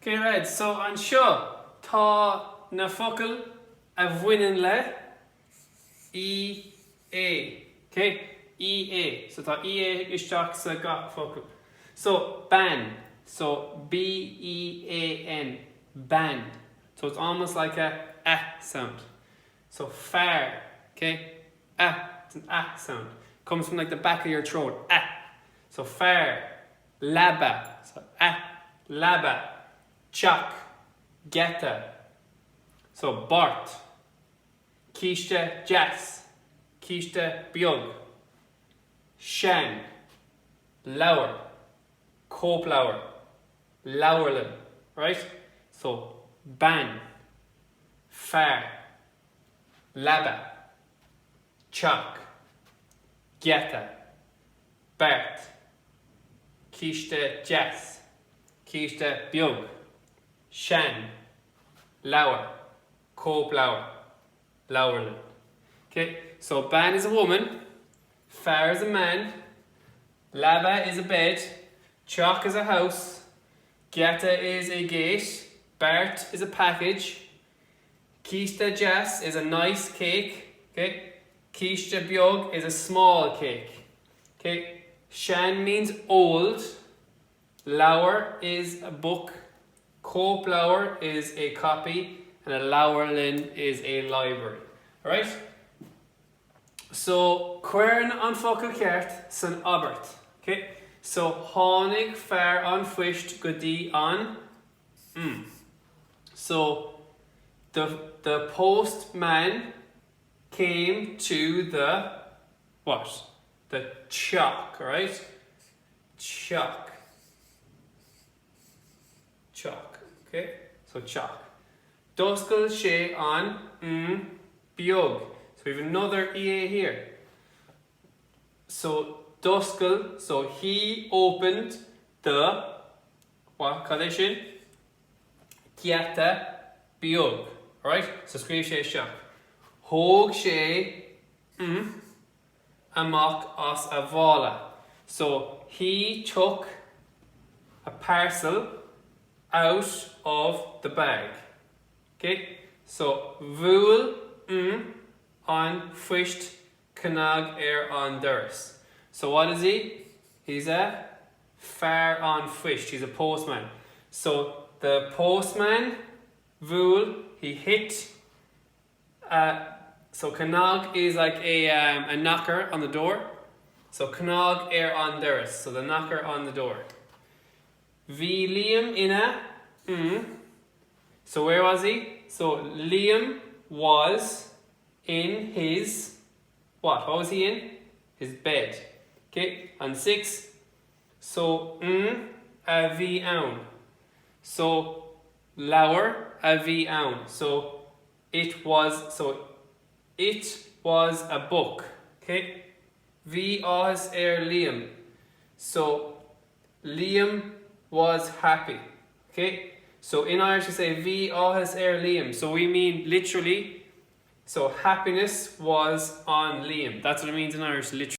Okay, lads, so an seo tá na focail a bhaineann le EA. Okay? EA. So tá EA isteach sa gach focail. So ban. So BEAN. Band. So it's almost like a sound. So far. Okay? It's an sound. Comes from like the back of your throat. So far. Laba. So laba. Chuck. Geta. So Bart. Kiste Jess. Kiste Biog. Shan. Lower. Coplower. Lowerlin. Right? So ban. Far. Laba. Chuck. Geta. Bart. Kiste Jess. Kiste Biog. Shan. Lower. Coplower. Lowerlin. Okay, so ban is a woman. Far is a man. Laba is a bed. Chalk is a house. Geta is a gate. Bart is a package. Kista Jess is a nice cake. Okay. Kista Biog is a small cake. Okay. Shan means old. Lower is a book. Coplower is a copy. And a Lowerlin is a library. Alright? So, cuireann an focail ceart san Albert. Okay? So, tháinig fearr an phoist go dtí an So, the postman came to the what? The chalk, right? Chalk. Okay? So, chalk. Doscail sé an biog. So we have another EA here. So Doscail, so he opened the what condition? Geta biog. Alright? So scríb sé seo. Thóg sé amach as a bhála. So he took a parcel out of the bag. Okay? So bhuail an phoist cannag an doras. So what is he? He's a fearr an phoist. He's a postman. So the postman, bhuail, he hit. So cannag is like a knocker on the door. So cannag an doras. So the knocker on the door. Bhí Liam ina. So where was he? So Liam was in his, what was he in? His bed. Okay, and 6. So a bhí ann. So lower a bhí ann. So it was a book. Okay, bhí áthas Liam. So Liam was happy. Okay. So in Irish we say bhí áthas Liam. So we mean literally, so happiness was on Liam. That's what it means in Irish, literally.